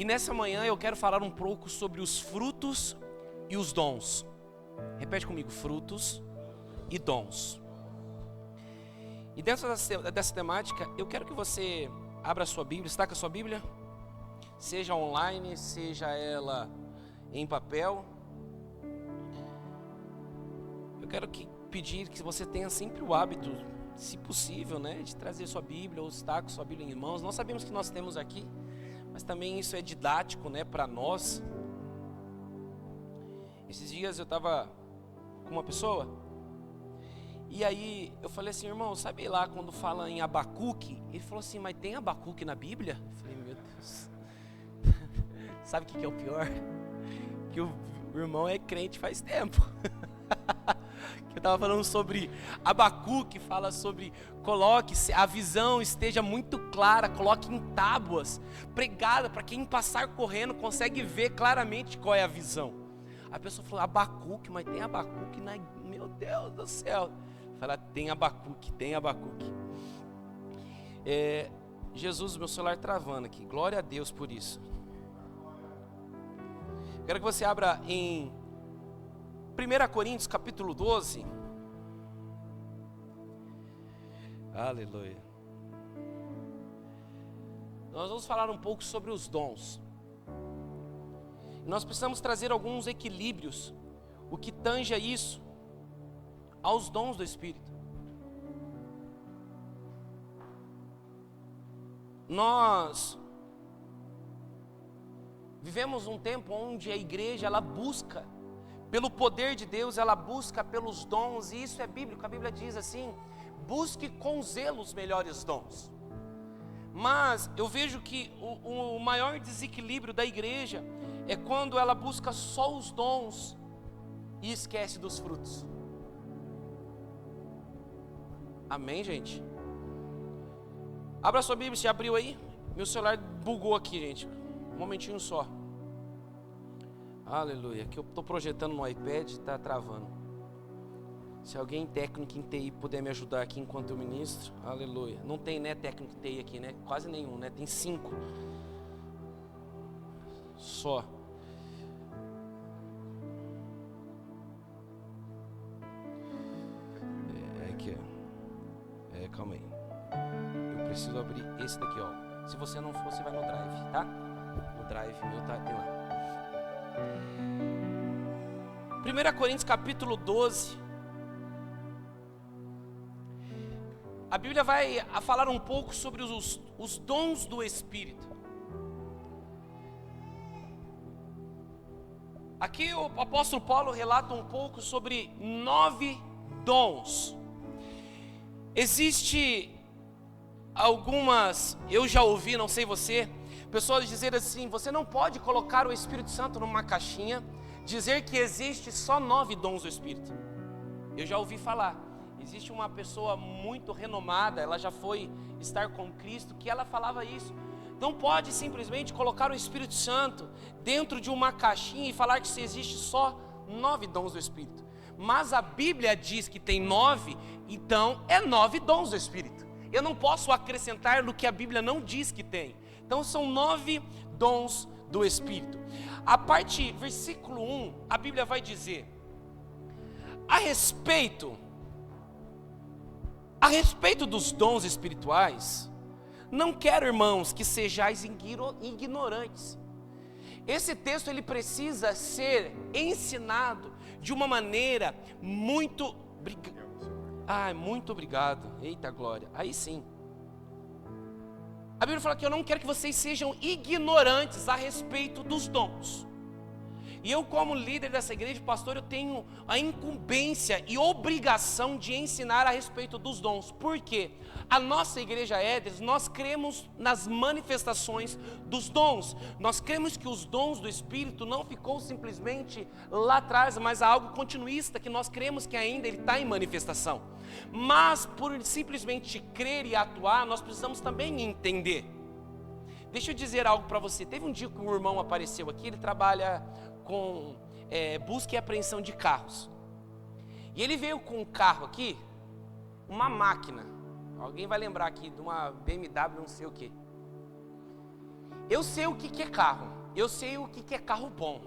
nessa manhã eu quero falar um pouco sobre os frutos e os dons. Repete comigo, frutos e dons. E dentro dessa temática, eu quero que você abra a sua Bíblia. Está com a sua Bíblia? Seja online, seja ela em papel. Eu quero pedir que você tenha sempre o hábito, se possível, né, de trazer sua Bíblia ou estar com sua Bíblia em mãos. Nós sabemos que nós temos aqui, mas também isso é didático, né, para nós. Esses dias eu estava com uma pessoa e aí eu falei assim, irmão, sabe lá quando fala em Abacuque? Ele falou assim, mas tem Abacuque na Bíblia? Eu falei, meu Deus. Sabe o que é o pior? Que o irmão é crente faz tempo. Eu estava falando sobre Abacuque, fala sobre coloque, a visão esteja muito clara, coloque em tábuas, pregada, para quem passar correndo consegue ver claramente qual é a visão. A pessoa falou, Abacuque, mas tem Abacuque na... Meu Deus do céu. Fala, tem Abacuque. Jesus, meu celular travando aqui, glória a Deus por isso. Quero que você abra em 1 Coríntios capítulo 12. Aleluia. Nós vamos falar um pouco sobre os dons. Nós precisamos trazer alguns equilíbrios, o que tange a isso, aos dons do Espírito. Nós vivemos um tempo onde a igreja, ela busca pelo poder de Deus, ela busca pelos dons, e isso é bíblico. A Bíblia diz assim, busque com zelo os melhores dons. Mas eu vejo que o maior desequilíbrio da igreja é quando ela busca só os dons e esquece dos frutos. Amém, gente? Abra sua Bíblia, se abriu aí. Meu celular bugou aqui, gente. Um momentinho só. Aleluia. Aqui eu estou projetando no iPad e está travando. Se alguém técnico em TI puder me ajudar aqui enquanto eu ministro. Aleluia. Não tem, né, técnico em TI aqui, né? Quase nenhum, né? Tem 5. Só. Aqui, ó. Calma aí. Eu preciso abrir esse daqui, ó. Se você não for, você vai no Drive, tá? No Drive, meu tá, tem lá. 1 Coríntios capítulo 12. A Bíblia vai falar um pouco sobre os dons do Espírito. Aqui o apóstolo Paulo relata um pouco sobre 9 dons. Existe algumas, eu já ouvi, não sei você, pessoas dizer assim, você não pode colocar o Espírito Santo numa caixinha, dizer que existe só 9 dons do Espírito. Eu já ouvi falar, existe uma pessoa muito renomada, ela já foi estar com Cristo, que ela falava isso. Não pode simplesmente colocar o Espírito Santo dentro de uma caixinha e falar que existe só 9 dons do Espírito. Mas a Bíblia diz que tem 9, então é 9 dons do Espírito. Eu não posso acrescentar no que a Bíblia não diz que tem. Então são 9 dons do Espírito. A parte, versículo 1, a Bíblia vai dizer, a respeito dos dons espirituais, não quero, irmãos, que sejais ignorantes. Esse texto ele precisa ser ensinado de uma maneira muito... muito obrigado. Eita glória, aí sim. A Bíblia fala que eu não quero que vocês sejam ignorantes a respeito dos dons. E eu, como líder dessa igreja, pastor, eu tenho a incumbência e obrigação de ensinar a respeito dos dons. Por quê? A nossa igreja Éder, nós cremos nas manifestações dos dons. Nós cremos que os dons do Espírito não ficou simplesmente lá atrás, mas algo continuista, que nós cremos que ainda ele está em manifestação. Mas por simplesmente crer e atuar, nós precisamos também entender. Deixa eu dizer algo para você. Teve um dia que um irmão apareceu aqui, ele trabalha com busca e apreensão de carros. E ele veio com um carro aqui, uma máquina. Alguém vai lembrar aqui de uma BMW, não sei o que. Eu sei o que é carro. eu sei o que é carro bom.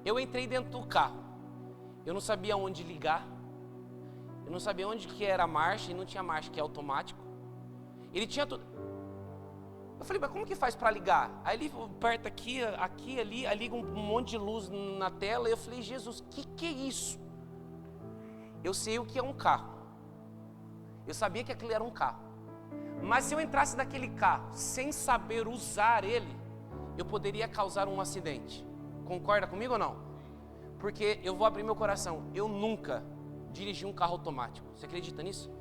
Eu entrei dentro do carro, eu não sabia onde ligar, eu não sabia onde que era a marcha, e não tinha marcha, que é automático. Ele tinha tudo. Eu falei, mas como que faz para ligar? Aí ele aperta aqui, aqui, ali, aí liga um monte de luz na tela, e eu falei, Jesus, que é isso? Eu sei o que é um carro, eu sabia que aquilo era um carro, mas se eu entrasse naquele carro sem saber usar ele, eu poderia causar um acidente. Concorda comigo ou não? Porque eu vou abrir meu coração, eu nunca dirigi um carro automático. Você acredita nisso?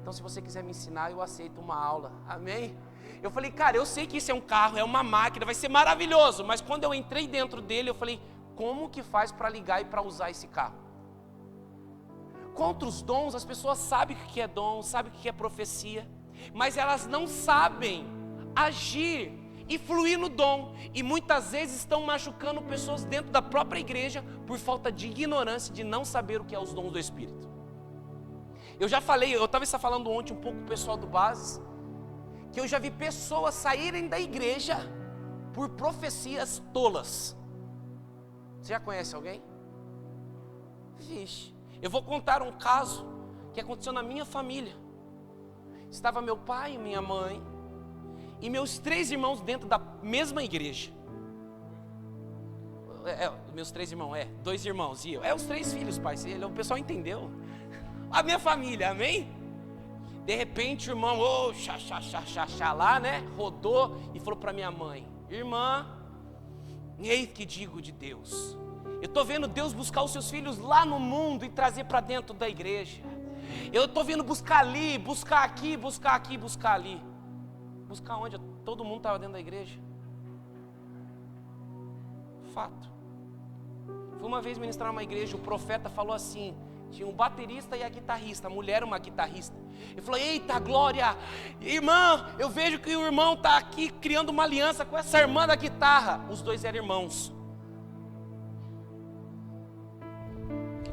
Então se você quiser me ensinar, eu aceito uma aula. Amém? Eu falei, cara, eu sei que isso é um carro, é uma máquina, vai ser maravilhoso. Mas quando eu entrei dentro dele, eu falei, como que faz para ligar e para usar esse carro? Contra os dons, as pessoas sabem o que é dom, sabem o que é profecia, mas elas não sabem agir e fluir no dom, e muitas vezes estão machucando pessoas dentro da própria igreja por falta de ignorância, de não saber o que é os dons do Espírito. Eu já falei, eu estava falando ontem um pouco com o pessoal do Bases, que eu já vi pessoas saírem da igreja por profecias tolas. Você já conhece alguém? Vixe, eu vou contar um caso que aconteceu na minha família. Estava meu pai e minha mãe e meus 3 irmãos dentro da mesma igreja. Meus 3 irmãos, 2 irmãos e eu. Os 3 filhos, pai. O pessoal entendeu. A minha família, amém? De repente o irmão, lá, né? Rodou e falou para minha mãe: irmã, eis que digo de Deus. Eu estou vendo Deus buscar os seus filhos lá no mundo e trazer para dentro da igreja. Eu estou vendo buscar ali, buscar aqui, buscar aqui, buscar ali. Buscar onde? Todo mundo estava dentro da igreja. Fato. Fui uma vez ministrar numa igreja, o profeta falou assim, tinha um baterista e a guitarrista, a mulher uma guitarrista. Ele falou: eita glória, irmã, eu vejo que o irmão está aqui criando uma aliança com essa irmã da guitarra. Os 2 eram irmãos.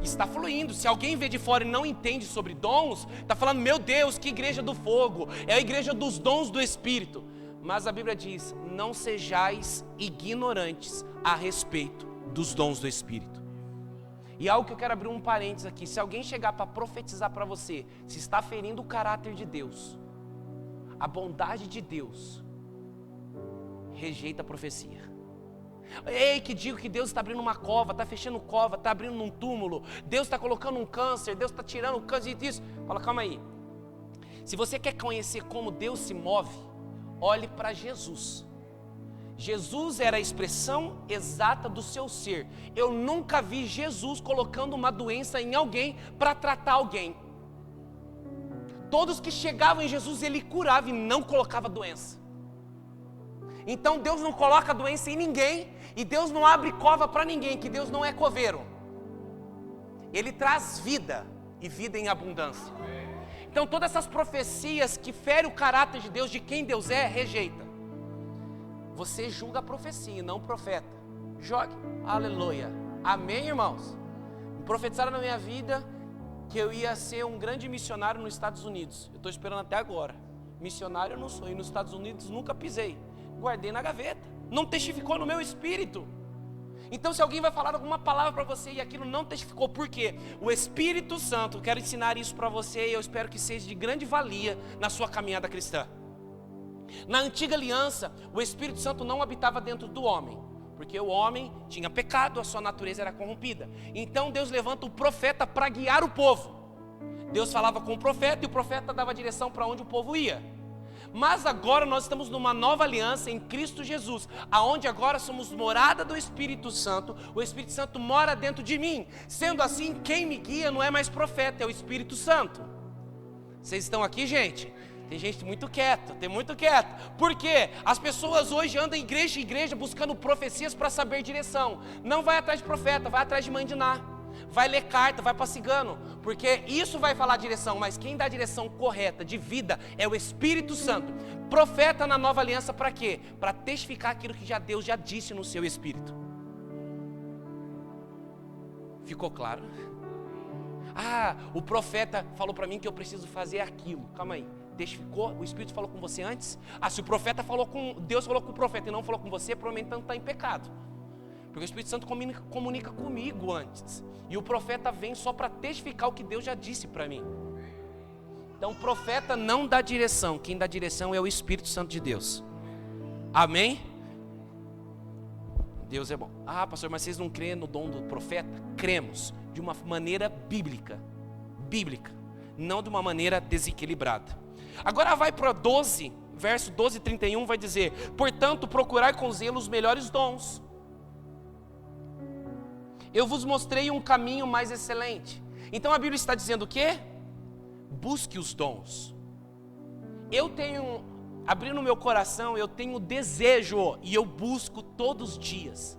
Está fluindo. Se alguém vê de fora e não entende sobre dons, está falando: meu Deus, que igreja do fogo, é a igreja dos dons do Espírito. Mas a Bíblia diz: não sejais ignorantes a respeito dos dons do Espírito. E algo que eu quero abrir um parênteses aqui: se alguém chegar para profetizar para você, se está ferindo o caráter de Deus, a bondade de Deus, rejeita a profecia. Ei, que digo que Deus está abrindo uma cova, está fechando cova, está abrindo um túmulo, Deus está colocando um câncer, Deus está tirando o câncer disso. Fala, calma aí. Se você quer conhecer como Deus se move, olhe para Jesus. Jesus era a expressão exata do seu ser. Eu nunca vi Jesus colocando uma doença em alguém para tratar alguém. Todos que chegavam em Jesus, Ele curava e não colocava doença. Então Deus não coloca doença em ninguém, e Deus não abre cova para ninguém, que Deus não é coveiro. Ele traz vida, e vida em abundância. Então todas essas profecias que ferem o caráter de Deus, de quem Deus é, rejeita. Você julga a profecia, não o profeta. Jogue, aleluia, amém, irmãos? Profetizaram na minha vida que eu ia ser um grande missionário nos Estados Unidos. Eu estou esperando até agora. Missionário eu não sou, e nos Estados Unidos nunca pisei. Guardei na gaveta, não testificou no meu espírito. Então se alguém vai falar alguma palavra para você e aquilo não testificou, por quê? O Espírito Santo, eu quero ensinar isso para você, e eu espero que seja de grande valia na sua caminhada cristã. Na antiga aliança, o Espírito Santo não habitava dentro do homem, porque o homem tinha pecado, a sua natureza era corrompida. Então Deus levanta o profeta para guiar o povo. Deus falava com o profeta e o profeta dava direção para onde o povo ia. Mas agora nós estamos numa nova aliança em Cristo Jesus, aonde agora somos morada do Espírito Santo. O Espírito Santo mora dentro de mim. Sendo assim, quem me guia não é mais profeta, é o Espírito Santo. Vocês estão aqui, gente? Tem gente muito quieta, tem muito quieto. Por quê? As pessoas hoje andam igreja em igreja buscando profecias para saber direção. Não vai atrás de profeta, vai atrás de mãe de Ná. Vai ler carta, vai para cigano, porque isso vai falar direção, mas quem dá a direção correta de vida é o Espírito Santo. Profeta na nova aliança para quê? Para testificar aquilo que Deus já disse no seu Espírito. Ficou claro? Ah, o profeta falou para mim que eu preciso fazer aquilo. Calma aí, testificou, o Espírito falou com você antes. Se o profeta falou com Deus, falou com o profeta e não falou com você, provavelmente não está em pecado. Porque o Espírito Santo comunica comigo antes. E o profeta vem só para testificar o que Deus já disse para mim. Então o profeta não dá direção, quem dá direção é o Espírito Santo de Deus. Amém? Deus é bom. Pastor, mas vocês não creem no dom do profeta? Cremos, de uma maneira bíblica, não de uma maneira desequilibrada. Agora vai para 12, verso 12 e 31, vai dizer: portanto, procurai com zelo os melhores dons. Eu vos mostrei um caminho mais excelente. Então a Bíblia está dizendo o quê? Busque os dons. Abrindo meu coração, eu tenho desejo e eu busco todos os dias.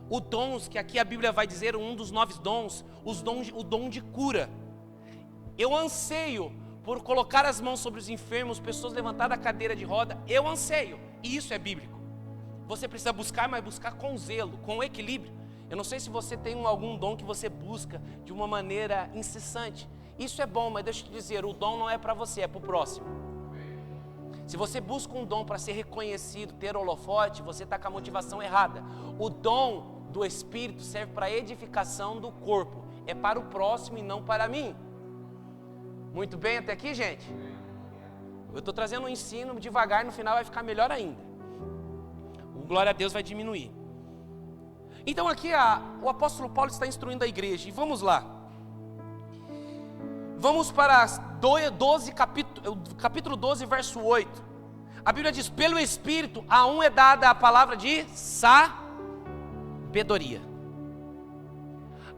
Os dons, que aqui a Bíblia vai dizer, um dos 9 dons, o dom de cura. Eu anseio por colocar as mãos sobre os enfermos, pessoas levantar da cadeira de roda, eu anseio, e isso é bíblico. Você precisa buscar, mas buscar com zelo, com equilíbrio. Eu não sei se você tem algum dom que você busca de uma maneira incessante. Isso é bom, mas deixa eu te dizer, o dom não é para você, é para o próximo. Se você busca um dom para ser reconhecido, ter holofote, você está com a motivação errada. O dom do Espírito serve para a edificação do corpo. É para o próximo e não para mim. Muito bem até aqui, gente? Eu estou trazendo um ensino devagar, no final vai ficar melhor ainda. O glória a Deus vai diminuir. Então aqui o apóstolo Paulo está instruindo a igreja. E vamos lá. Vamos para capítulo 12, verso 8. A Bíblia diz: pelo Espírito a um é dada a palavra de sabedoria,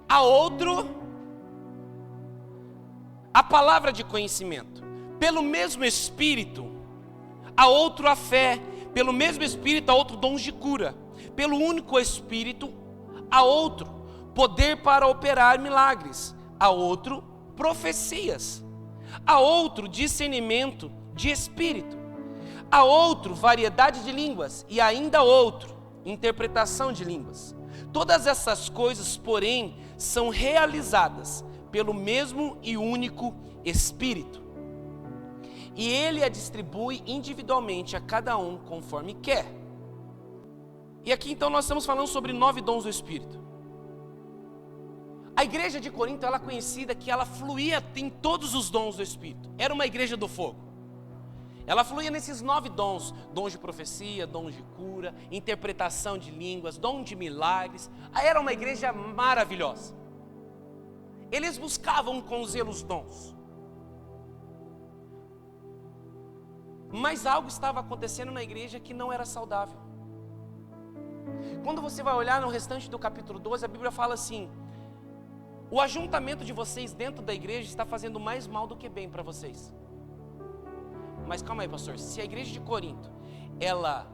a outro a palavra de conhecimento. Pelo mesmo Espírito a outro a fé, pelo mesmo Espírito a outro dons de cura, pelo único Espírito a outro poder para operar milagres, a outro profecias, a outro discernimento de espírito, a outro variedade de línguas e ainda outro interpretação de línguas. Todas essas coisas, porém, são realizadas pelo mesmo e único Espírito, e Ele a distribui individualmente a cada um conforme quer. E aqui então nós estamos falando sobre 9 dons do Espírito. A igreja de Corinto, ela é conhecida que ela fluía em todos os dons do Espírito. Era uma igreja do fogo. Ela fluía nesses 9 dons. Dons de profecia, dons de cura, interpretação de línguas, dom de milagres. Era uma igreja maravilhosa. Eles buscavam com zelo os dons. Mas algo estava acontecendo na igreja que não era saudável. Quando você vai olhar no restante do capítulo 12, a Bíblia fala assim: o ajuntamento de vocês dentro da igreja está fazendo mais mal do que bem para vocês. Mas calma aí, pastor, se a igreja de Corinto, ela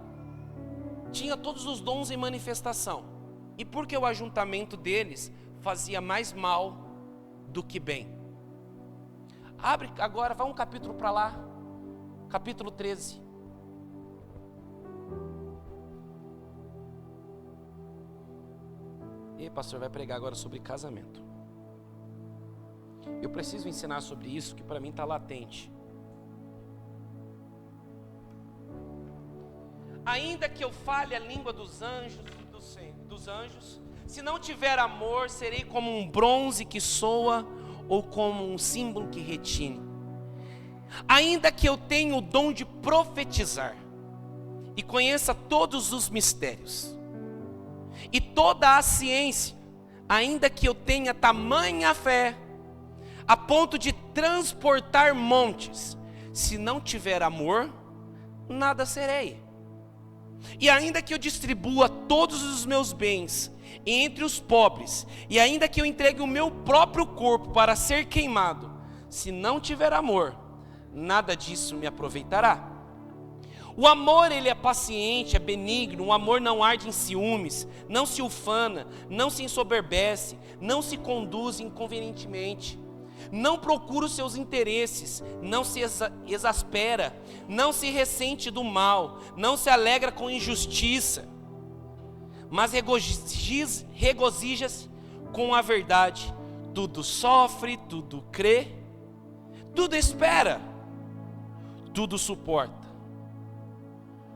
tinha todos os dons em manifestação, e por que o ajuntamento deles fazia mais mal do que bem? Abre agora, vai um capítulo para lá, capítulo 13. E pastor, vai pregar agora sobre casamento. Eu preciso ensinar sobre isso, que para mim está latente. Ainda que eu fale a língua dos anjos, se não tiver amor, serei como um bronze que soa ou como um símbolo que retine. Ainda que eu tenha o dom de profetizar e conheça todos os mistérios e toda a ciência, ainda que eu tenha tamanha fé a ponto de transportar montes, se não tiver amor, nada serei. E ainda que eu distribua todos os meus bens entre os pobres, e ainda que eu entregue o meu próprio corpo para ser queimado, se não tiver amor, nada disso me aproveitará. O amor, ele é paciente, é benigno. O amor não arde em ciúmes, não se ufana, não se ensoberbece, não se conduz inconvenientemente, não procura os seus interesses, não se exaspera, não se ressente do mal, não se alegra com injustiça, mas regozija-se com a verdade. Tudo sofre, tudo crê, tudo espera, tudo suporta.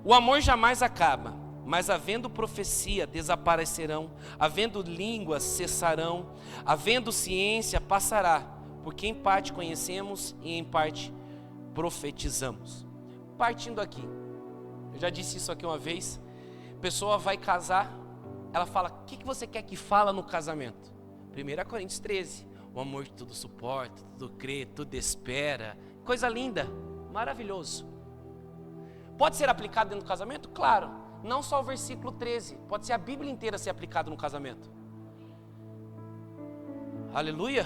O amor jamais acaba, mas havendo profecia, desaparecerão, havendo línguas, cessarão, havendo ciência, passará, porque em parte conhecemos e em parte profetizamos. Partindo aqui, eu já disse isso aqui uma vez, a pessoa vai casar, ela fala, o que você quer que fala no casamento? 1 Coríntios 13, o amor tudo suporta, tudo crê, tudo espera, coisa linda, maravilhoso. Pode ser aplicado dentro do casamento? Claro, não só o versículo 13, pode ser a Bíblia inteira ser aplicada no casamento. Aleluia.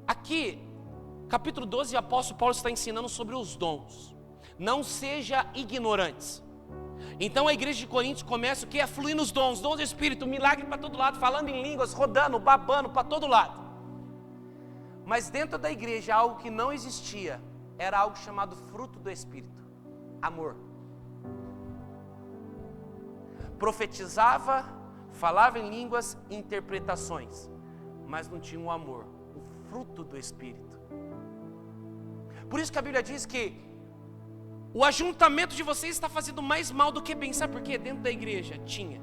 Aqui, capítulo 12, o apóstolo Paulo está ensinando sobre os dons. Não seja ignorantes. Então a igreja de Coríntios começa o que? A fluir nos dons do Espírito, milagre para todo lado, falando em línguas, rodando, babando para todo lado. Mas dentro da igreja, algo que não existia, era algo chamado fruto do Espírito, amor. Profetizava, falava em línguas, interpretações, mas não tinha o amor, o fruto do Espírito. Por isso que a Bíblia diz que o ajuntamento de vocês está fazendo mais mal do que bem. Sabe por quê? Dentro da igreja tinha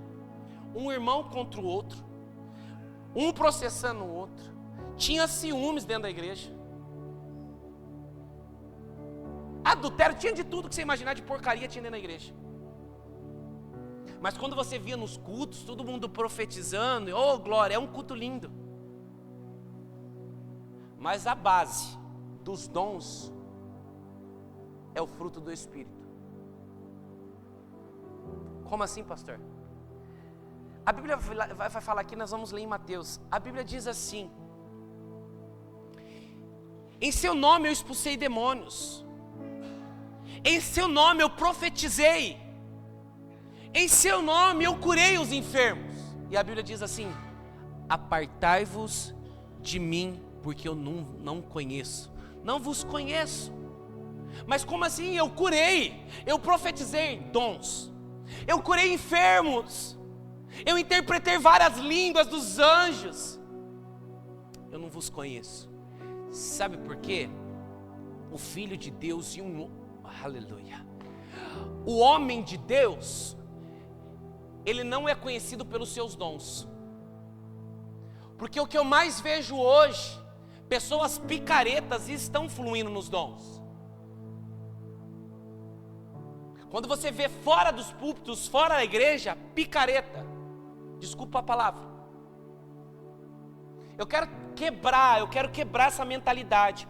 um irmão contra o outro, um processando o outro, tinha ciúmes dentro da igreja, adultério, tinha de tudo que você imaginar de porcaria tinha dentro da igreja. Mas quando você via nos cultos, todo mundo profetizando, oh glória, é um culto lindo. Mas a base dos dons é o fruto do Espírito. Como assim, pastor? A Bíblia vai falar aqui, nós vamos ler em Mateus. A Bíblia diz assim: em seu nome eu expulsei demônios, em seu nome eu profetizei, em seu nome eu curei os enfermos. E a Bíblia diz assim: apartai-vos de mim, porque eu não conheço, não vos conheço. Mas como assim? Eu curei, eu profetizei dons, eu curei enfermos, eu interpretei várias línguas dos anjos, eu não vos conheço. Sabe por quê? O Filho de Deus e aleluia, o homem de Deus, ele não é conhecido pelos seus dons. Porque o que eu mais vejo hoje, pessoas picaretas estão fluindo nos dons. Quando você vê fora dos púlpitos, fora da igreja, picareta, desculpa a palavra. Eu quero quebrar essa mentalidade.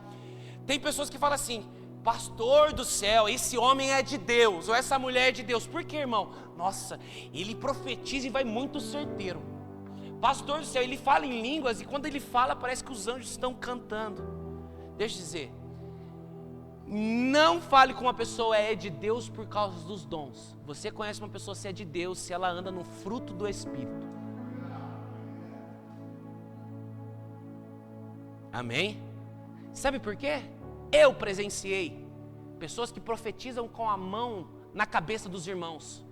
Tem pessoas que falam assim: pastor do céu, esse homem é de Deus, ou essa mulher é de Deus. Por quê, irmão? Nossa, ele profetiza e vai muito certeiro. Pastor do céu, ele fala em línguas, e quando ele fala, parece que os anjos estão cantando. Deixa eu dizer, não fale com uma pessoa é de Deus por causa dos dons. Você conhece uma pessoa se é de Deus, se ela anda no fruto do Espírito. Amém? Sabe por quê? Eu presenciei pessoas que profetizam com a mão na cabeça dos irmãos.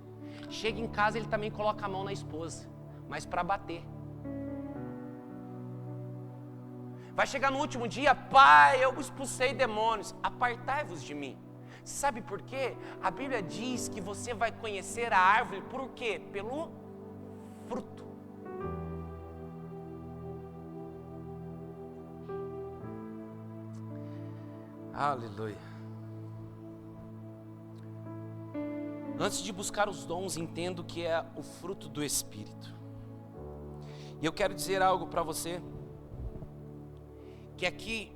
Chega em casa, ele também coloca a mão na esposa, mas para bater. Vai chegar no último dia: pai, eu expulsei demônios, apartai-vos de mim. Sabe por quê? A Bíblia diz que você vai conhecer a árvore por quê? Pelo fruto. Aleluia. Antes de buscar os dons, entendo que é o fruto do Espírito. E eu quero dizer algo para você, que aqui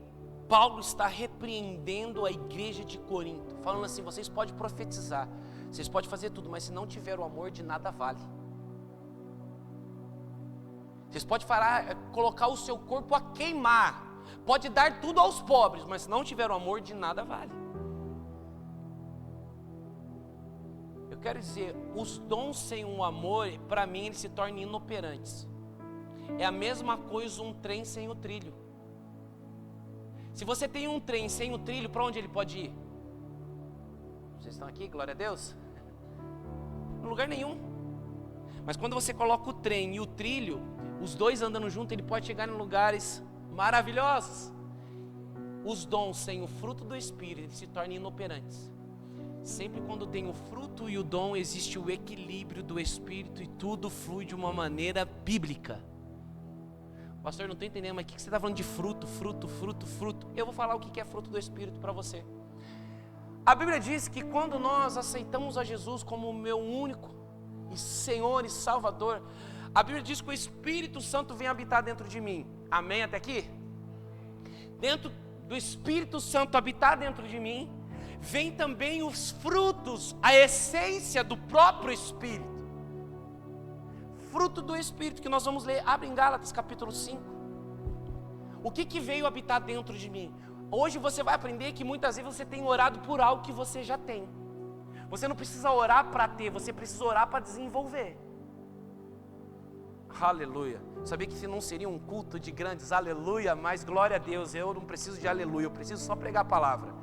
Paulo está repreendendo a igreja de Corinto, falando assim: vocês podem profetizar, vocês podem fazer tudo, mas se não tiver o amor, de nada vale. Vocês podem colocar o seu corpo a queimar, pode dar tudo aos pobres, mas se não tiver o amor, de nada vale. Eu quero dizer, os dons sem um amor, para mim, eles se tornam inoperantes. É a mesma coisa um trem sem o trilho. Se você tem um trem sem o trilho, para onde ele pode ir? Vocês estão aqui, glória a Deus? Em lugar nenhum. Mas quando você coloca o trem e o trilho, os dois andando juntos, ele pode chegar em lugares maravilhosos. os dons sem o fruto do Espírito, eles se tornam inoperantes. Sempre quando tem o fruto e o dom, existe o equilíbrio do Espírito e tudo flui de uma maneira bíblica. Pastor, não estou entendendo, mas o que você está falando de fruto? Eu vou falar o que é fruto do Espírito para você. A Bíblia diz que quando nós aceitamos a Jesus como o meu único e Senhor e Salvador, a Bíblia diz que o Espírito Santo vem habitar dentro de mim. Amém até aqui? Dentro do Espírito Santo habitar dentro de mim, vem também os frutos, a essência do próprio Espírito. Fruto do Espírito que nós vamos ler, abre em Gálatas capítulo 5. O que veio habitar dentro de mim? Hoje você vai aprender que muitas vezes você tem orado por algo que você já tem. Você não precisa orar para ter, você precisa orar para desenvolver. Aleluia. Sabia que não seria um culto de grandes aleluia, mas glória a Deus, eu não preciso de aleluia, eu preciso só pregar a palavra.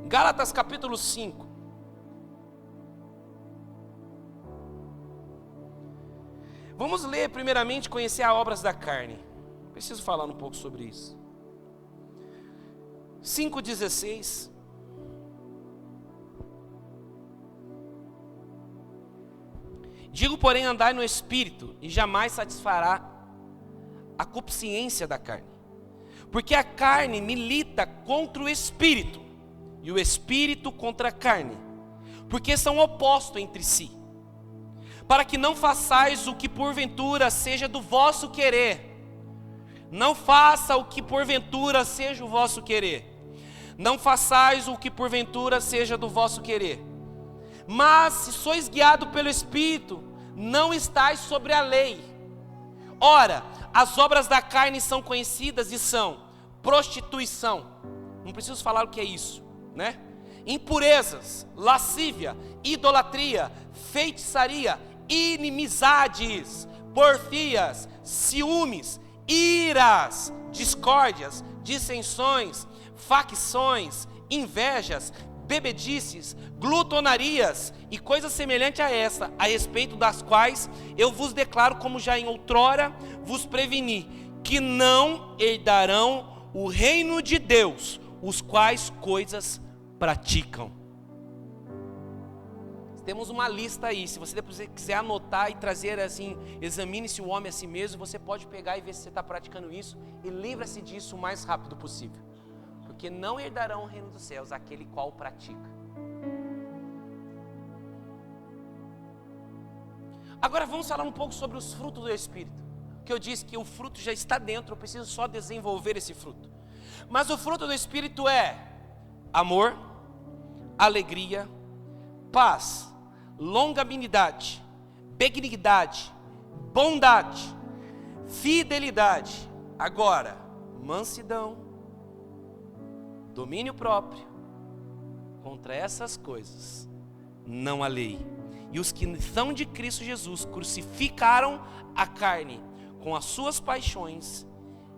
Gálatas capítulo 5. Vamos ler primeiramente, conhecer as obras da carne. Preciso falar um pouco sobre isso. 5,16. Digo, porém, andai no Espírito, e jamais satisfará a concupiscência da carne. Porque a carne milita contra o Espírito, e o Espírito contra a carne, porque são opostos entre si, para que não façais o que porventura seja do vosso querer. Não faça o que porventura seja o vosso querer. Não façais o que porventura seja do vosso querer. Mas se sois guiados pelo Espírito, não estáis sobre a lei. Ora, as obras da carne são conhecidas e são prostituição. Não preciso falar o que é isso, né? Impurezas, lascívia, idolatria, feitiçaria, inimizades, porfias, ciúmes, iras, discórdias, dissensões, facções, invejas, bebedices, glutonarias e coisas semelhantes a essa, a respeito das quais eu vos declaro, como já em outrora vos preveni, que não herdarão o reino de Deus, os quais coisas praticam. Temos uma lista aí, se você depois quiser anotar e trazer assim, examine-se o homem a si mesmo, você pode pegar e ver se você está praticando isso, e livra-se disso o mais rápido possível, porque não herdarão o reino dos céus aquele qual pratica. Agora vamos falar um pouco sobre os frutos do Espírito, que eu disse que o fruto já está dentro, eu preciso só desenvolver esse fruto. Mas o fruto do Espírito é amor, alegria, paz, longanimidade, benignidade, bondade, fidelidade. Agora, mansidão, domínio próprio. Contra essas coisas não há lei. E os que são de Cristo Jesus crucificaram a carne com as suas paixões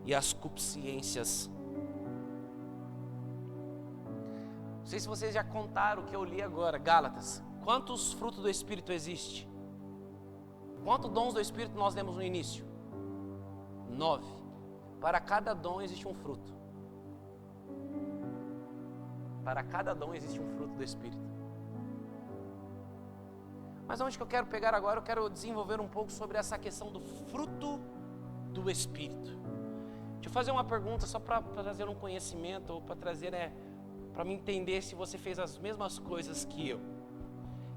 e as concupiscências. Não sei se vocês já contaram o que eu li agora, Gálatas. Quantos frutos do Espírito existe? Quantos dons do Espírito nós demos no início? 9. Para cada dom existe um fruto. Para cada dom existe um fruto do Espírito. Mas onde que eu quero pegar agora? Eu quero desenvolver um pouco sobre essa questão do fruto do Espírito. Deixa eu fazer uma pergunta só para trazer um conhecimento, ou para trazer, para me entender se você fez as mesmas coisas que eu.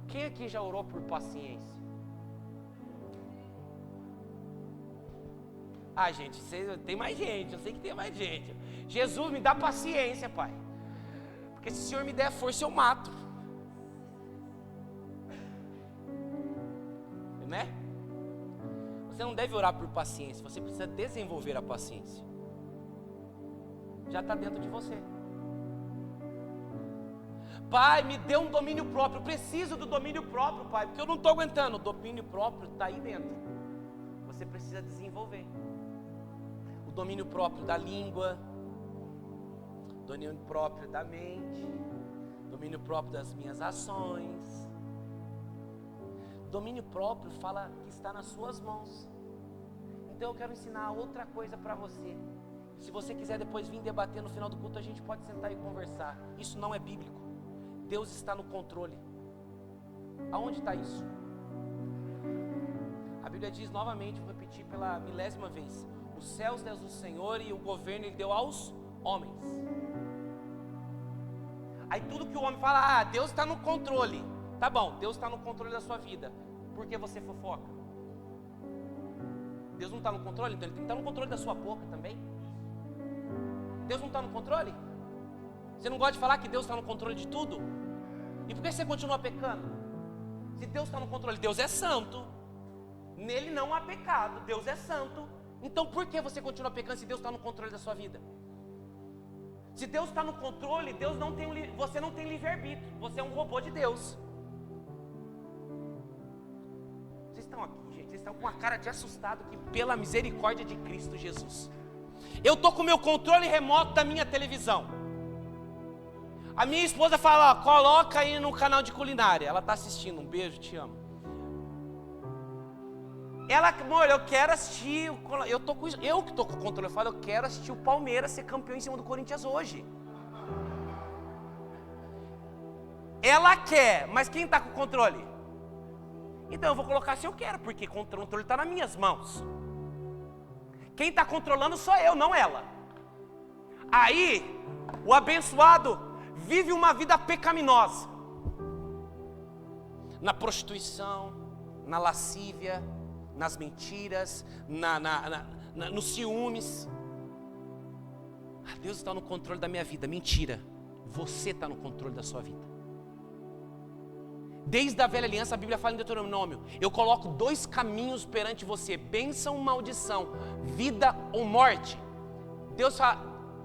Quem aqui já orou por paciência? Ah, gente, tem mais gente, eu sei que tem mais gente. Jesus, me dá paciência, Pai. Porque se o Senhor me der força, eu mato. Né? Você não deve orar por paciência, você precisa desenvolver a paciência. Já está dentro de você. Pai, me dê um domínio próprio. Eu preciso do domínio próprio, Pai, porque eu não estou aguentando. O domínio próprio está aí dentro. Você precisa desenvolver o domínio próprio da língua, domínio próprio da mente, domínio próprio das minhas ações. Domínio próprio fala que está nas suas mãos. Então eu quero ensinar outra coisa para você. Se você quiser depois vir debater no final do culto, a gente pode sentar e conversar. Isso não é bíblico. Deus está no controle. Aonde está isso? A Bíblia diz novamente, vou repetir pela 1000ª vez: os céus é do Senhor e o governo Ele deu aos homens. Aí tudo que o homem fala, Deus está no controle. Tá bom, Deus está no controle da sua vida. Por que você fofoca? Deus não está no controle? Então Ele tem que estar no controle da sua boca também. Deus não está no controle? Você não gosta de falar que Deus está no controle de tudo? E por que você continua pecando? Se Deus está no controle, Deus é santo. Nele não há pecado, Deus é santo. Então por que você continua pecando se Deus está no controle da sua vida? Se Deus está no controle, você não tem livre-arbítrio. Você é um robô de Deus. Vocês estão aqui, gente, vocês estão com uma cara de assustado que pela misericórdia de Cristo Jesus. Eu estou com o meu controle remoto da minha televisão. A minha esposa fala, coloca aí no canal de culinária. Ela está assistindo, um beijo, te amo. Ela, amor, eu quero assistir, eu que estou com o controle, eu falo, eu quero assistir o Palmeiras ser campeão em cima do Corinthians hoje. Ela quer, mas quem está com o controle? Então eu vou colocar se eu quero, porque o controle está nas minhas mãos. Quem está controlando sou eu, não ela. Aí, o abençoado vive uma vida pecaminosa. Na prostituição, na lascívia, nas mentiras, nos ciúmes. Deus está no controle da minha vida. Mentira. Você está no controle da sua vida. Desde a velha aliança, a Bíblia fala em Deuteronômio: eu coloco 2 caminhos perante você, bênção ou maldição, vida ou morte. Deus fala,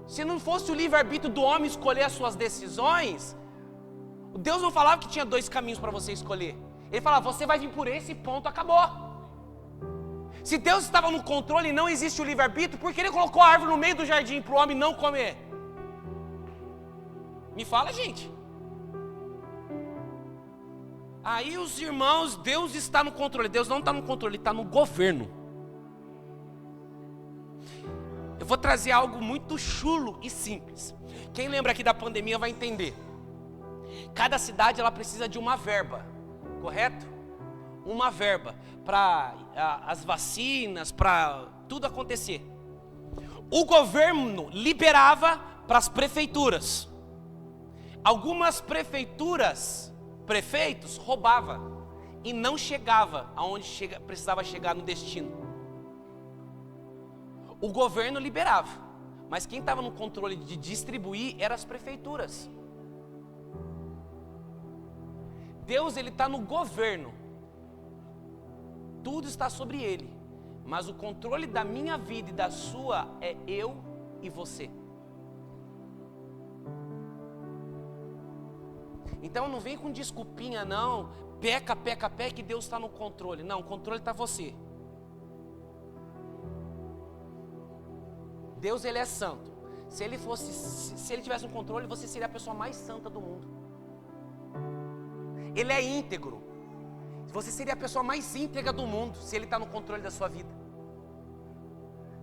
se não fosse o livre-arbítrio do homem escolher as suas decisões, Deus não falava que tinha 2 caminhos para você escolher. Ele falava, você vai vir por esse ponto, acabou. Se Deus estava no controle e não existe o livre-arbítrio, por que Ele colocou a árvore no meio do jardim para o homem não comer? Me fala, gente. Aí os irmãos, Deus está no controle. Deus não está no controle, Ele está no governo. Eu vou trazer algo muito chulo e simples. Quem lembra aqui da pandemia vai entender. Cada cidade ela precisa de uma verba, correto? Uma verba para as vacinas, para tudo acontecer. O governo liberava para as prefeituras. Algumas prefeitos roubava e não chegava aonde precisava chegar no destino. O governo liberava, mas quem estava no controle de distribuir eram as prefeituras. Deus, Ele está no governo. Tudo está sobre Ele, mas o controle da minha vida e da sua é eu e você. Então não vem com desculpinha não, peca que Deus está no controle. Não, o controle está você. Deus, Ele é santo. Se Ele tivesse um controle, você seria a pessoa mais santa do mundo. Ele é íntegro. Você seria a pessoa mais íntegra do mundo, se Ele está no controle da sua vida.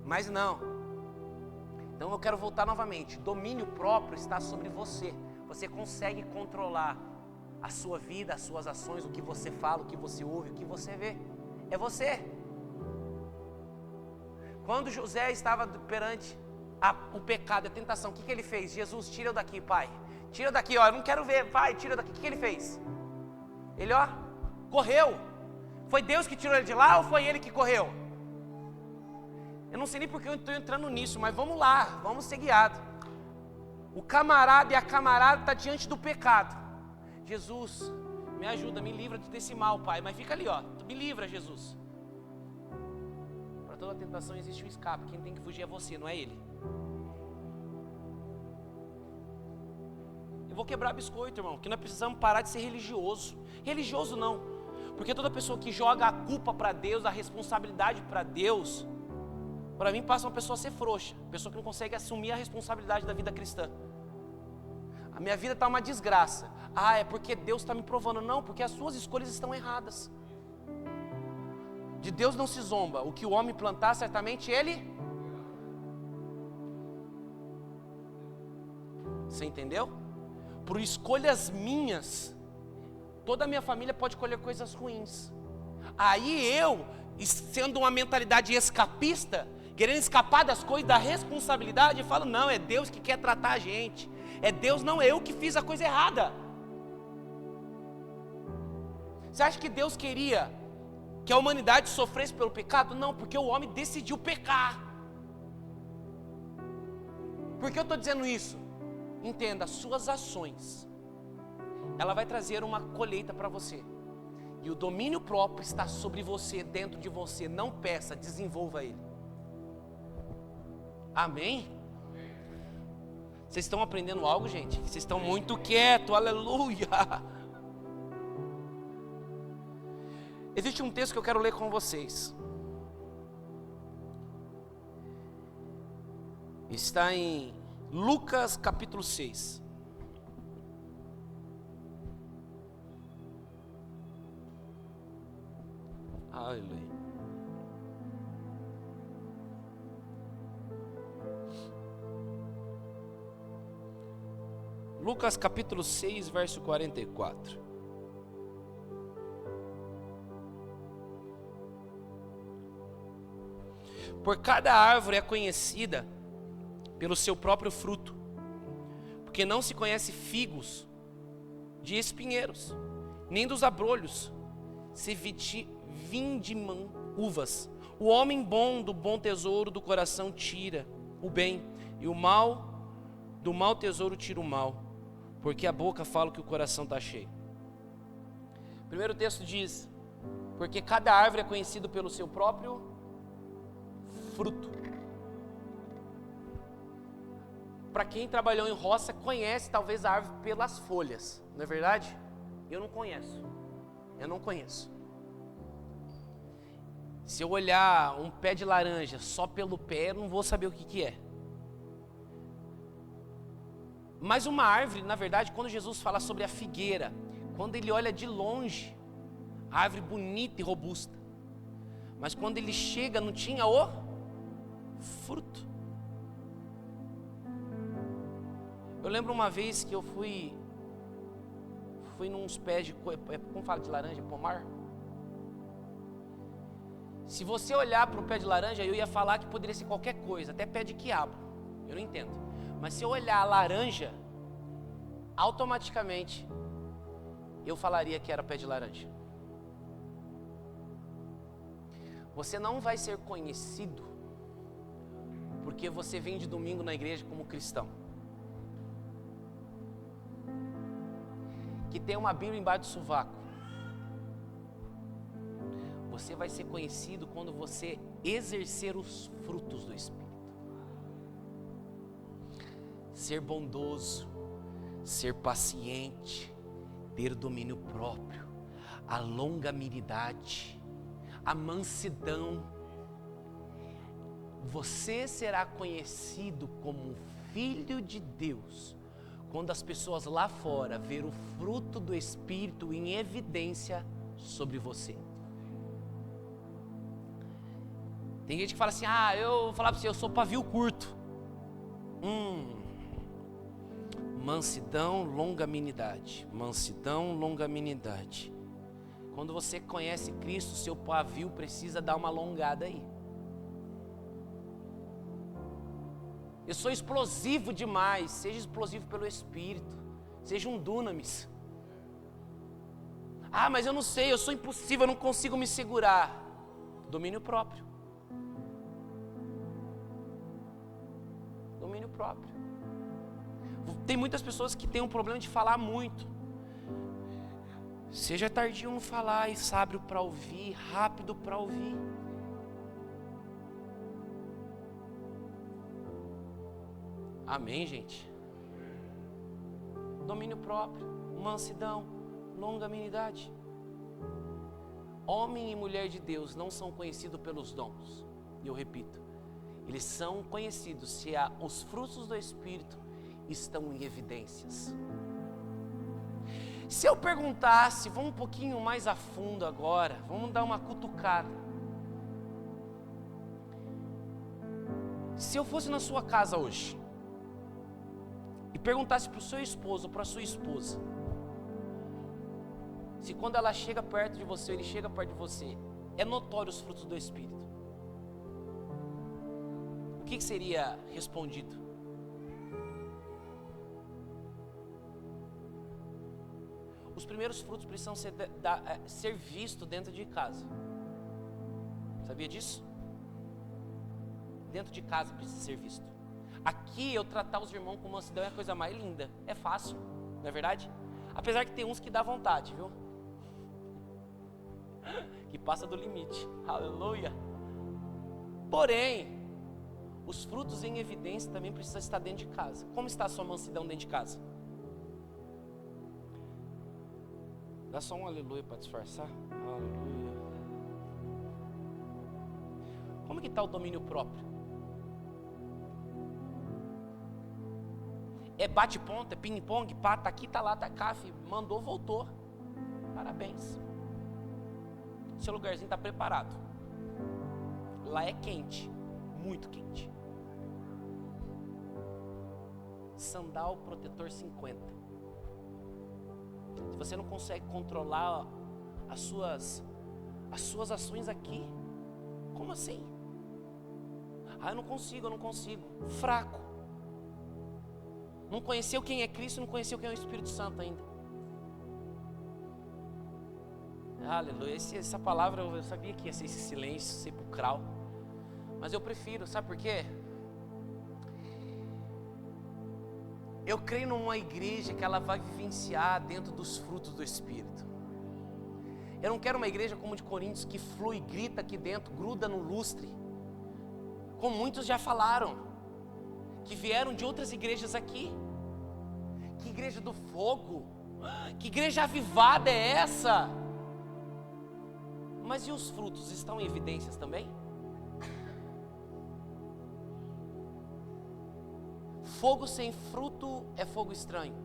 Mas não. Então eu quero voltar novamente. Domínio próprio está sobre você. Você consegue controlar a sua vida, as suas ações, o que você fala, o que você ouve, o que você vê. É você. Quando José estava perante o pecado, a tentação, o que ele fez? Jesus, tira eu daqui, pai. Tira eu daqui, eu não quero ver, pai, tira eu daqui. O que ele fez? Ele, correu. Foi Deus que tirou ele de lá ou foi ele que correu? Eu não sei nem porque eu estou entrando nisso, mas vamos lá, vamos ser guiados. O camarada e a camarada estão diante do pecado. Jesus, me ajuda, me livra desse mal, pai. Mas fica ali, me livra, Jesus. Para toda tentação existe um escape. Quem tem que fugir é você, não é ele. Eu vou quebrar biscoito, irmão, que nós precisamos parar de ser religioso. Religioso não, porque toda pessoa que joga a culpa para Deus, a responsabilidade para Deus, para mim passa uma pessoa a ser frouxa, pessoa que não consegue assumir a responsabilidade da vida cristã. A minha vida está uma desgraça. É porque Deus está me provando. Não, porque as suas escolhas estão erradas. De Deus não se zomba. O que o homem plantar, certamente ele... Você entendeu? Por escolhas minhas, toda a minha família pode colher coisas ruins. Aí eu, sendo uma mentalidade escapista, querendo escapar das coisas, da responsabilidade, falo, não, é Deus que quer tratar a gente. É Deus, não eu que fiz a coisa errada. Você acha que Deus queria que a humanidade sofresse pelo pecado? Não, porque o homem decidiu pecar. Por que eu estou dizendo isso? Entenda, as suas ações, ela vai trazer uma colheita para você. E o domínio próprio está sobre você, dentro de você. Não peça, desenvolva ele. Amém? Vocês estão aprendendo algo, gente? Vocês estão muito quietos, aleluia. Existe um texto que eu quero ler com vocês. Está em Lucas capítulo 6. Aleluia. Lucas capítulo 6, verso 44. Por cada árvore é conhecida pelo seu próprio fruto, porque não se conhece figos de espinheiros, nem dos abrolhos se vindimam uvas. O homem bom do bom tesouro do coração tira o bem, e o mal do mau tesouro tira o mal, porque a boca fala o que o coração está cheio. O primeiro texto diz, porque cada árvore é conhecido pelo seu próprio fruto. Para quem trabalhou em roça, conhece talvez a árvore pelas folhas, não é verdade? Eu não conheço. Se eu olhar um pé de laranja só pelo pé, eu não vou saber o que é. Mas uma árvore, na verdade, quando Jesus fala sobre a figueira, quando ele olha de longe, a árvore bonita e robusta. Mas quando ele chega, não tinha o fruto. Eu lembro uma vez que eu fui nos pés de, como fala de laranja, pomar? Se você olhar para um pé de laranja, eu ia falar que poderia ser qualquer coisa, até pé de quiabo, eu não entendo. Mas se eu olhar a laranja, automaticamente, eu falaria que era pé de laranja. Você não vai ser conhecido, porque você vem de domingo na igreja como cristão, que tem uma Bíblia embaixo do sovaco. Você vai ser conhecido quando você exercer os frutos do Espírito. Ser bondoso, ser paciente, ter domínio próprio, a longanimidade, a mansidão. Você será conhecido como filho de Deus quando as pessoas lá fora ver o fruto do Espírito em evidência sobre você. Tem gente que fala assim, eu vou falar para você, eu sou pavio curto. Mansidão, longanimidade. Mansidão, longanimidade. Quando você conhece Cristo, seu pavio precisa dar uma alongada aí. Eu sou explosivo demais. Seja explosivo pelo Espírito. Seja um dunamis. Mas eu não sei, eu sou impossível, eu não consigo me segurar. Domínio próprio. Domínio próprio. Tem muitas pessoas que têm um problema de falar muito. Seja tardio no falar e sábio para ouvir, rápido para ouvir. Amém, gente? Domínio próprio, mansidão, longanimidade. Homem e mulher de Deus não são conhecidos pelos dons. E eu repito, eles são conhecidos se os frutos do Espírito estão em evidências. Se eu perguntasse, vamos um pouquinho mais a fundo agora, vamos dar uma cutucada. Se eu fosse na sua casa hoje e perguntasse para o seu esposo ou para a sua esposa, se quando ela chega perto de você, ele chega perto de você, é notório os frutos do Espírito, o que seria respondido? Os primeiros frutos precisam ser vistos dentro de casa. Sabia disso? Dentro de casa precisa ser visto. Aqui eu tratar os irmãos com mansidão é a coisa mais linda. É fácil, não é verdade? Apesar que tem uns que dá vontade, viu? Que passa do limite. Aleluia. Porém, os frutos em evidência também precisam estar dentro de casa. Como está a sua mansidão dentro de casa? Dá só um aleluia para disfarçar. Aleluia. Como que está o domínio próprio? É bate-ponta, é ping-pong, pá, tá aqui, tá lá, tá cá, filho. Mandou, voltou. Parabéns. Seu lugarzinho está preparado. Lá é quente, muito quente. Sandal protetor 50. Se você não consegue controlar as suas ações aqui, como assim? Eu não consigo. Fraco. Não conheceu quem é Cristo, não conheceu quem é o Espírito Santo ainda. Aleluia. Essa palavra eu sabia que ia ser esse silêncio sepulcral, mas eu prefiro, sabe por quê? Eu creio numa igreja que ela vai vivenciar dentro dos frutos do Espírito. Eu não quero uma igreja como de Coríntios, que flui, grita aqui dentro, gruda no lustre, como muitos já falaram, que vieram de outras igrejas aqui. Que igreja do fogo, que igreja avivada é essa? Mas e os frutos, estão em evidências também? Fogo sem fruto é fogo estranho.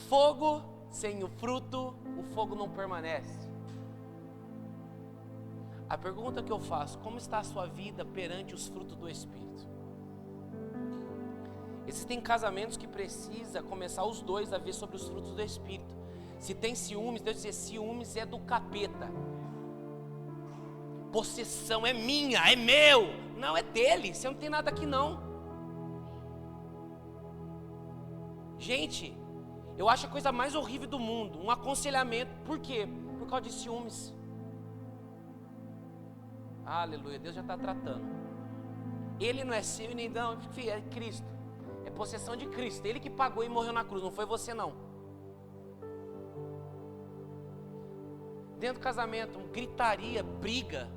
Fogo sem o fruto, o fogo não permanece. A pergunta que eu faço: como está a sua vida perante os frutos do Espírito? Existem casamentos que precisa começar os dois a ver sobre os frutos do Espírito. Se tem ciúmes, Deus diz: ciúmes é do capeta. Possessão é minha, é meu. Não, é dele, você não tem nada aqui não. Gente, eu acho a coisa mais horrível do mundo um aconselhamento. Por quê? Por causa de ciúmes. Aleluia, Deus já está tratando. Ele não é seu e nem não, é Cristo. É possessão de Cristo. Ele que pagou e morreu na cruz, não foi você não. Dentro do casamento, gritaria, briga,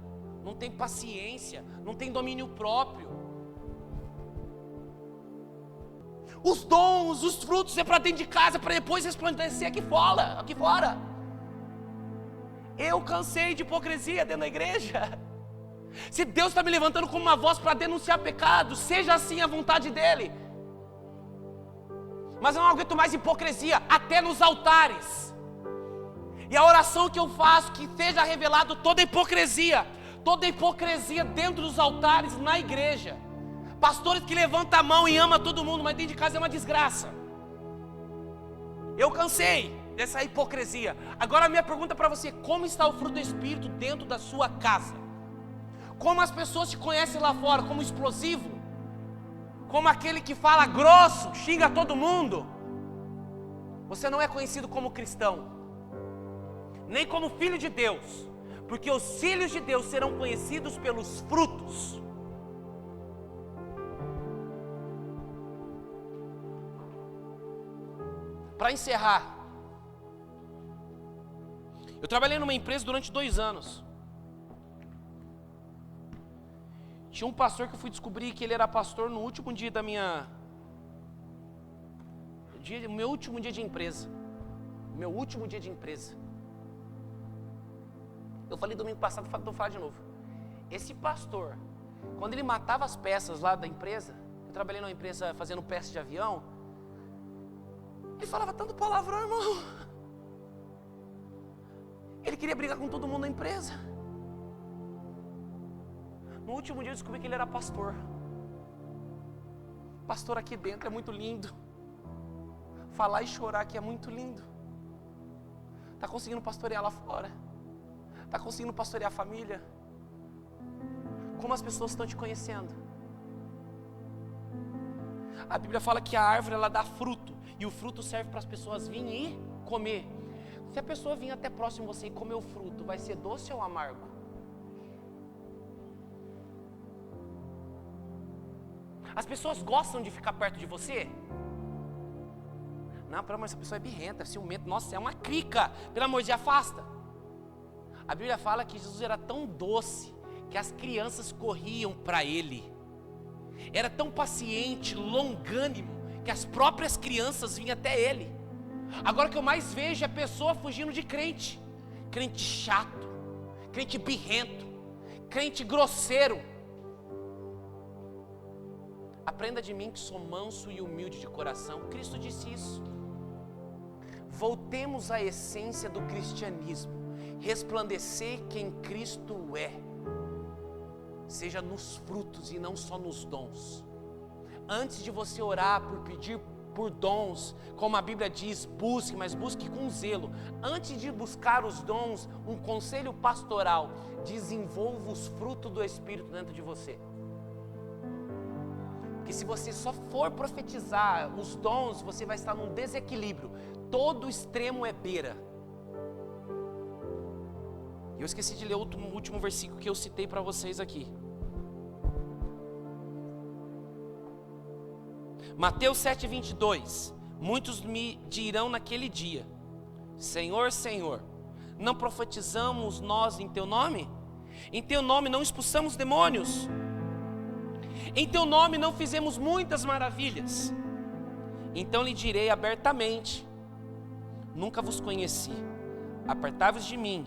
não tem paciência, não tem domínio próprio. Os dons, os frutos é para dentro de casa, para depois resplandecer aqui fora. Eu cansei de hipocrisia dentro da igreja. Se Deus está me levantando como uma voz para denunciar pecado, seja assim a vontade dEle. Mas eu não aguento mais hipocrisia, até nos altares. E a oração que eu faço, que seja revelado toda hipocrisia dentro dos altares, na igreja. Pastores que levantam a mão e amam todo mundo, mas dentro de casa é uma desgraça. Eu cansei dessa hipocrisia. Agora a minha pergunta para você: como está o fruto do Espírito dentro da sua casa? Como as pessoas te conhecem lá fora? Como explosivo? Como aquele que fala grosso, xinga todo mundo? Você não é conhecido como cristão, nem como filho de Deus, porque os filhos de Deus serão conhecidos pelos frutos. Para encerrar, eu trabalhei numa empresa durante 2 anos. Tinha um pastor que eu fui descobrir que ele era pastor no último dia da meu último dia de empresa. Meu último dia de empresa. Eu falei domingo passado, vou falar de novo. Esse pastor, quando ele matava as peças lá da empresa, eu trabalhei numa empresa fazendo peças de avião, ele falava tanto palavrão, irmão. Ele queria brigar com todo mundo na empresa. No último dia eu descobri que ele era pastor. Pastor aqui dentro é muito lindo. Falar e chorar aqui é muito lindo. Está conseguindo pastorear lá fora? Está conseguindo pastorear a família? Como as pessoas estão te conhecendo? A Bíblia fala que a árvore ela dá fruto, e o fruto serve para as pessoas virem e comer. Se a pessoa vir até próximo de você e comer o fruto, vai ser doce ou amargo? As pessoas gostam de ficar perto de você? Não, pelo amor, essa pessoa é birrenta, é ciumenta, nossa, é uma crica, pelo amor de Deus, afasta. A Bíblia fala que Jesus era tão doce, que as crianças corriam para ele. Era tão paciente, longânimo, que as próprias crianças vinham até ele. Agora o que eu mais vejo é pessoa fugindo de crente. Crente chato, crente birrento, crente grosseiro. Aprenda de mim que sou manso e humilde de coração. Cristo disse isso. Voltemos à essência do cristianismo. Resplandecer quem Cristo é. Seja nos frutos e não só nos dons. Antes de você orar por pedir por dons, como a Bíblia diz, busque, mas busque com zelo. Antes de buscar os dons, um conselho pastoral: desenvolva os frutos do Espírito dentro de você. Porque se você só for profetizar os dons, você vai estar num desequilíbrio. Todo extremo é beira. Eu esqueci de ler o último versículo que eu citei para vocês aqui. Mateus 7:22. Muitos me dirão naquele dia: Senhor, Senhor, não profetizamos nós em teu nome? Em teu nome não expulsamos demônios? Em teu nome não fizemos muitas maravilhas? Então lhe direi abertamente: nunca vos conheci. Apartai-vos de mim,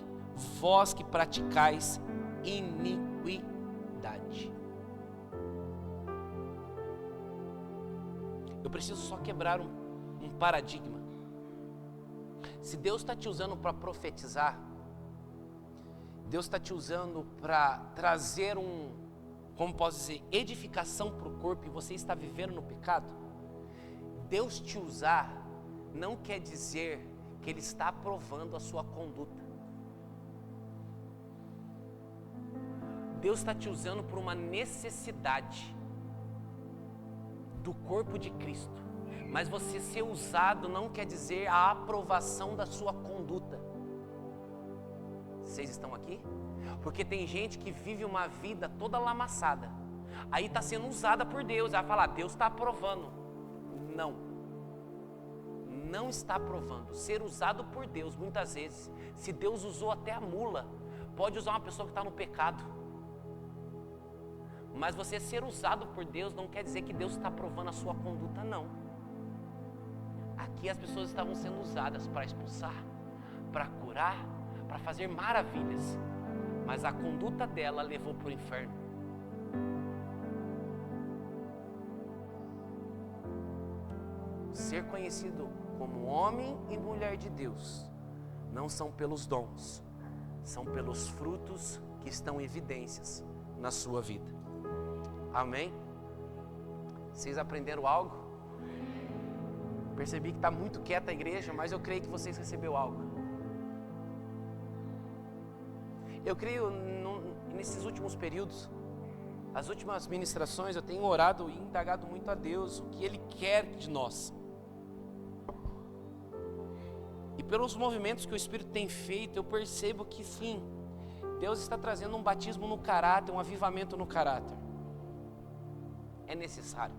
vós que praticais iniquidade. Eu preciso só quebrar um paradigma. Se Deus está te usando para profetizar, Deus está te usando para trazer como posso dizer, edificação para o corpo, e você está vivendo no pecado, Deus te usar não quer dizer que Ele está aprovando a sua conduta. Deus está te usando por uma necessidade do corpo de Cristo. Mas você ser usado não quer dizer a aprovação da sua conduta. Vocês estão aqui? Porque tem gente que vive uma vida toda lamaçada. Aí está sendo usada por Deus. Vai falar: Deus está aprovando. Não. Não está aprovando. Ser usado por Deus, muitas vezes, se Deus usou até a mula, pode usar uma pessoa que está no pecado. Mas você ser usado por Deus não quer dizer que Deus está aprovando a sua conduta, não. Aqui as pessoas estavam sendo usadas para expulsar, para curar, para fazer maravilhas. Mas a conduta dela levou para o inferno. Ser conhecido como homem e mulher de Deus não são pelos dons, são pelos frutos que estão em evidências na sua vida. Amém? Vocês aprenderam algo? Percebi que está muito quieta a igreja, mas eu creio que vocês receberam algo. Eu creio nesses últimos períodos, as últimas ministrações, eu tenho orado e indagado muito a Deus o que Ele quer de nós. E pelos movimentos que o Espírito tem feito, eu percebo que sim, Deus está trazendo um batismo no caráter, um avivamento no caráter. É necessário.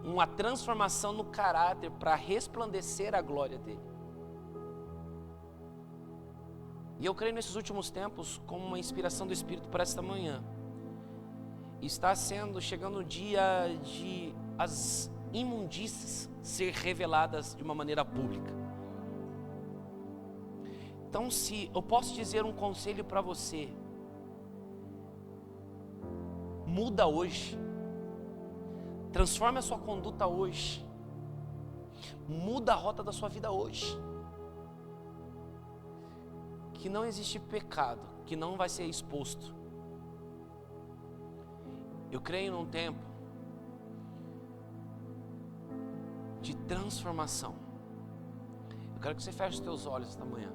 Uma transformação no caráter para resplandecer a glória dele. E eu creio nesses últimos tempos como uma inspiração do Espírito para esta manhã. Está chegando o dia de as imundícias ser reveladas de uma maneira pública. Então, se eu posso dizer um conselho para você, muda hoje, transforme a sua conduta hoje, muda a rota da sua vida hoje, que não existe pecado que não vai ser exposto. Eu creio num tempo de transformação. Eu quero que você feche os teus olhos esta manhã.